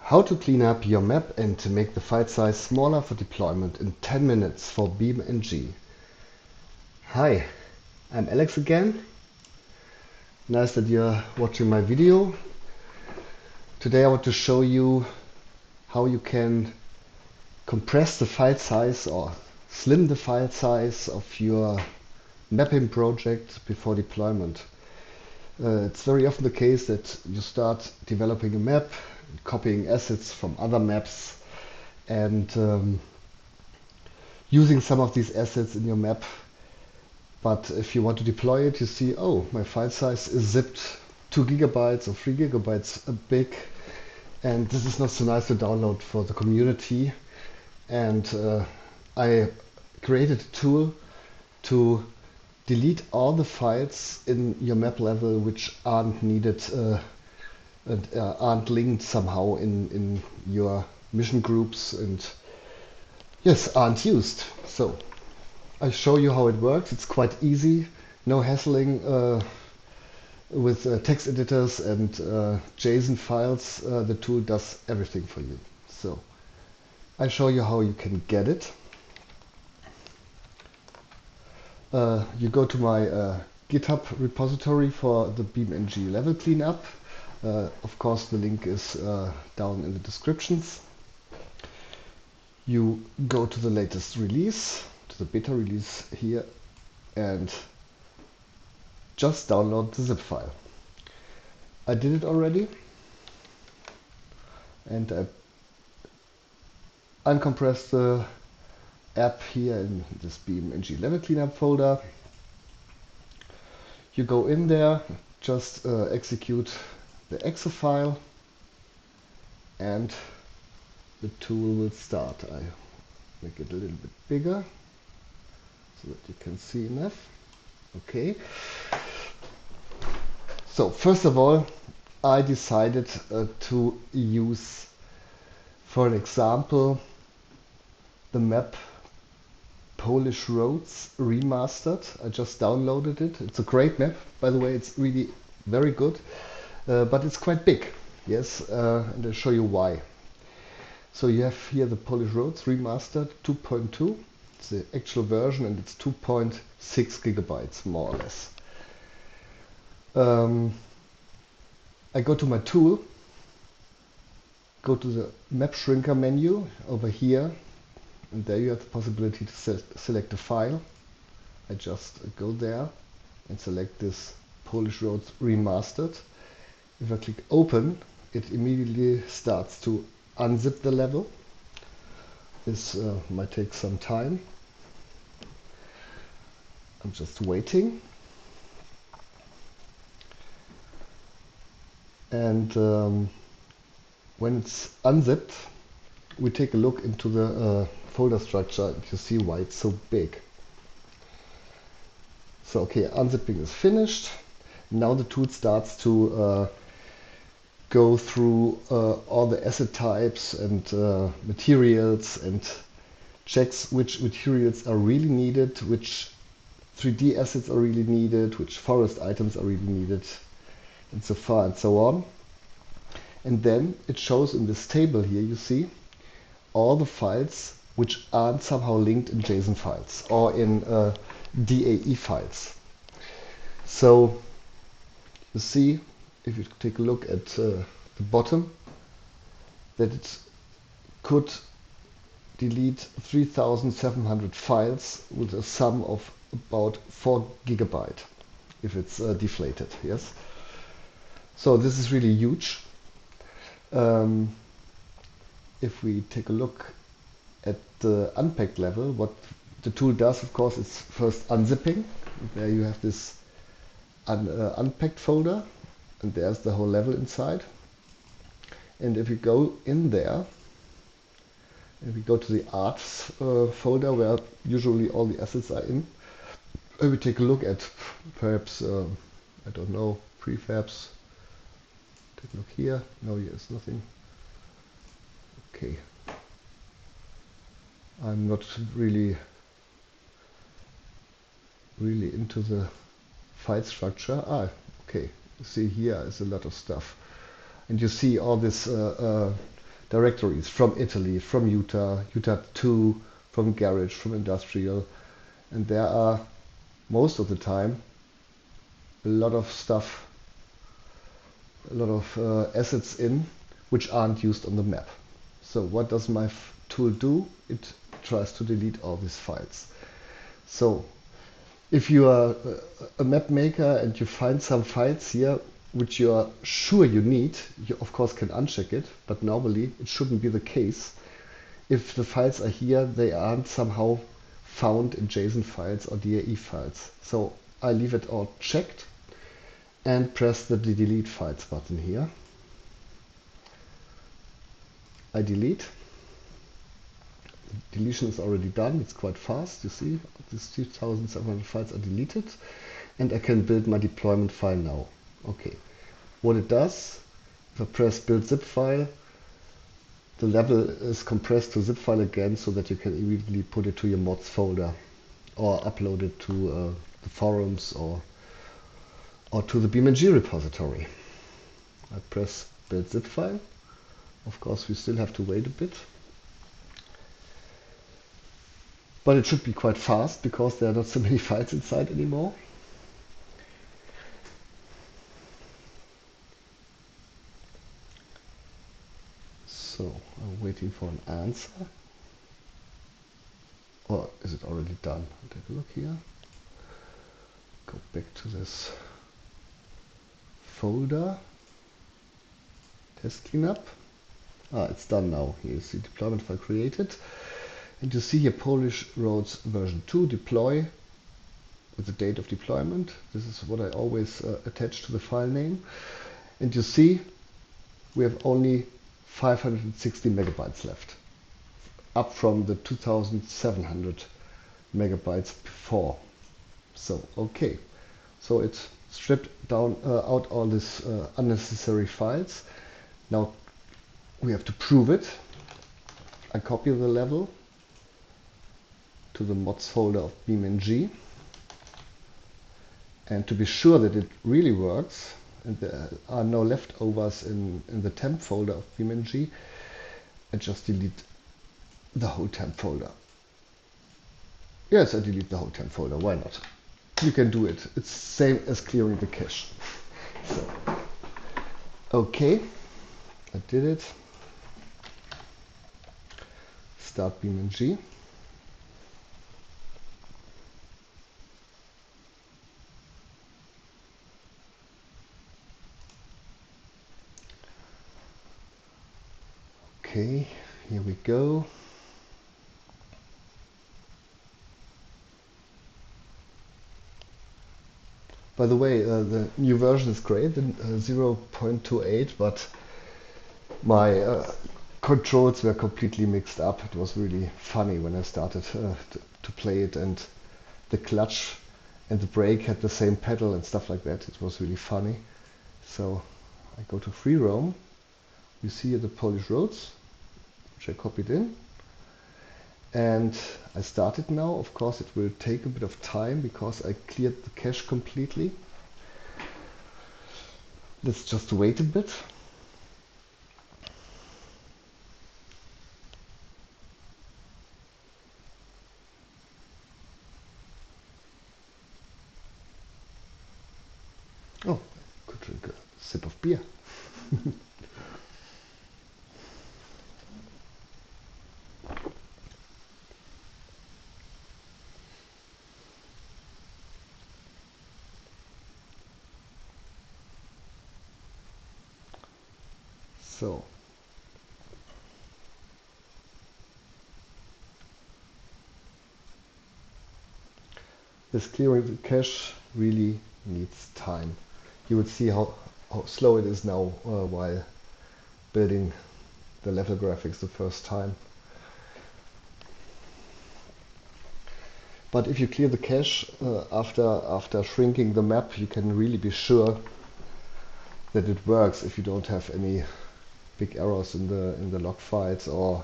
How to clean up your map and to make the file size smaller for deployment in 10 minutes for BeamNG. Hi, I'm Alex again. Nice that you're watching my video. Today I want to show you how you can compress the file size or slim the file size of your mapping project before deployment. It's very often the case that you start developing a map, copying assets from other maps and using some of these assets in your map. But if you want to deploy it, you see, oh, my file size is zipped 2 gigabytes or 3 gigabytes big, and this is not so nice to download for the community. And I created a tool to delete all the files in your map level which aren't needed and aren't linked somehow in your mission groups and yes, aren't used. So I show you how it works. It's quite easy, no hassling with text editors and JSON files. The tool does everything for you. So I show you how you can get it. You go to my GitHub repository for the BeamNG level cleanup. Of course, the link is down in the descriptions. You go to the latest release, to the beta release here, and just download the zip file. I did it already, and I uncompressed the app here in this BeamNG level cleanup folder. You go in there, just execute the exe file, and the tool will start. I make it a little bit bigger so that you can see enough. Okay. So first of all, I decided to use, for an example, the map Polish Roads Remastered. I just downloaded it. It's a great map, by the way. It's really very good, but it's quite big. Yes, and I'll show you why. So you have here the Polish Roads Remastered 2.2. It's the actual version, and it's 2.6 gigabytes, more or less. I go to my tool, go to the map shrinker menu over here, and there you have the possibility to select a file. I just go there and select this Polish Roads Remastered. If I click open, it immediately starts to unzip the level. This might take some time. I'm just waiting. And when it's unzipped, we take a look into the folder structure and you see why it's so big. So okay, unzipping is finished. Now the tool starts to go through all the asset types and materials and checks which materials are really needed, which 3D assets are really needed, which forest items are really needed, and so far and so on. And then it shows in this table here, you see, all the files which aren't somehow linked in JSON files or in DAE files. So you see, if you take a look at the bottom, that it could delete 3,700 files with a sum of about 4 gigabyte if it's deflated. Yes. So this is really huge. If we take a look at the unpacked level, what the tool does, of course, is first unzipping. There you have this unpacked folder, and there's the whole level inside. And if you go in there, and we go to the arts folder where usually all the assets are in, and we take a look at perhaps, I don't know, prefabs. Take a look here. No, here's nothing. Okay. I'm not really into the file structure. Okay. You see here is a lot of stuff. And you see all this directories from Italy, from Utah, Utah 2, from garage, from industrial, and there are most of the time a lot of stuff, a lot of assets in which aren't used on the map. So what does my tool do? It tries to delete all these files. So if you are a map maker and you find some files here which you are sure you need, you of course can uncheck it, but normally it shouldn't be the case. If the files are here, they aren't somehow found in JSON files or DAE files. So I leave it all checked and press the delete files button here. I delete. The deletion is already done. It's quite fast. You see, these 2,700 files are deleted, and I can build my deployment file now. Okay. What it does, if I press build zip file, the level is compressed to zip file again, so that you can immediately put it to your mods folder or upload it to the forums or to the BeamNG repository. I press build zip file. Of course, we still have to wait a bit. But it should be quite fast because there are not so many files inside anymore. So I'm waiting for an answer. Or is it already done? I'll take a look here. Go back to this folder. Test cleanup. It's done now. Here's the deployment file created. And you see here Polish roads version 2 deploy with the date of deployment. This is what I always attach to the file name. And you see we have only 560 megabytes left, up from the 2,700 megabytes before. So okay, so it stripped down out all these unnecessary files. Now we have to prove it. I copy the level to the mods folder of BeamNG, and to be sure that it really works and there are no leftovers in the temp folder of BeamNG, I just delete the whole temp folder. Yes, I delete the whole temp folder, why not? You can do it. It's same as clearing the cache. So, okay, I did it. Start BeamNG. Okay, here we go. By the way, the new version is great, 0.28, but my controls were completely mixed up. It was really funny when I started to play it, and the clutch and the brake had the same pedal and stuff like that. It was really funny. So I go to free roam. You see here the Polish roads, which I copied in. And I started now. Of course, it will take a bit of time because I cleared the cache completely. Let's just wait a bit. Oh, I could drink a sip of beer. So, this clearing the cache really needs time. You would see how slow it is now while building the level graphics the first time. But if you clear the cache after shrinking the map, you can really be sure that it works if you don't have any big errors in the log files, or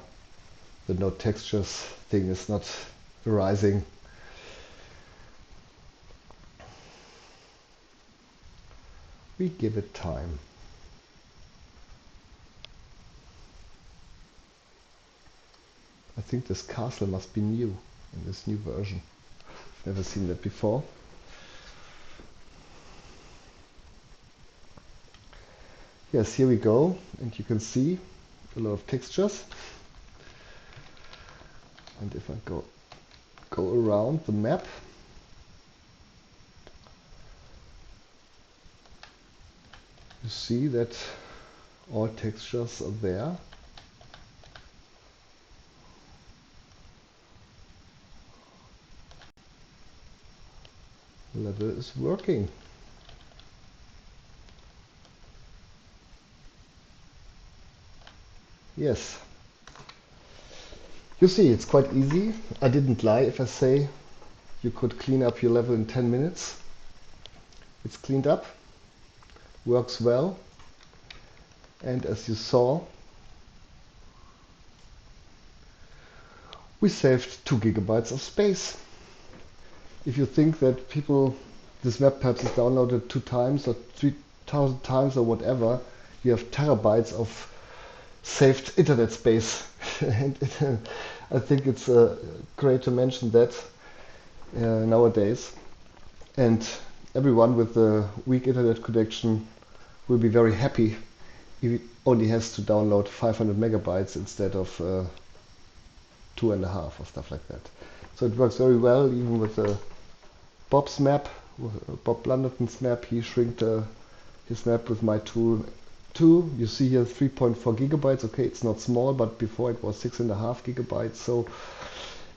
the no textures thing is not arising. We give it time. think this castle must be new in this new version. Never seen that before. Yes, here we go, and you can see a lot of textures. And if I go around the map, you see that all textures are there. The level is working. Yes. You see, it's quite easy. I didn't lie if I say you could clean up your level in 10 minutes. It's cleaned up, works well, and as you saw, we saved 2 GB of space. If you think that this map perhaps is downloaded 2 times or 3,000 times or whatever, you have terabytes of saved internet space. And I think it's great to mention that nowadays. And everyone with a weak internet connection will be very happy if it only has to download 500 megabytes instead of 2.5 or stuff like that. So it works very well even with Bob's map, Bob Blunderton's map. He shrinked his map with my tool too. You see here 3.4 gigabytes. Okay, it's not small, but before it was 6.5 gigabytes. So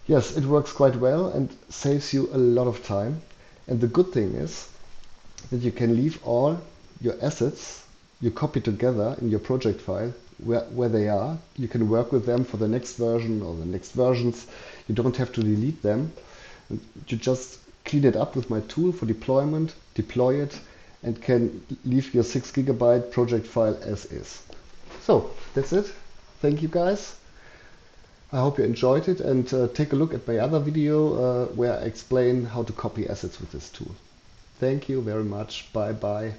yes, it works quite well and saves you a lot of time. And the good thing is that you can leave all your assets you copy together in your project file where they are. You can work with them for the next version or the next versions. You don't have to delete them. You just clean it up with my tool for deployment, deploy it, and can leave your 6 gigabyte project file as is. So that's it. Thank you guys. I hope you enjoyed it, and take a look at my other video where I explain how to copy assets with this tool. Thank you very much. Bye bye.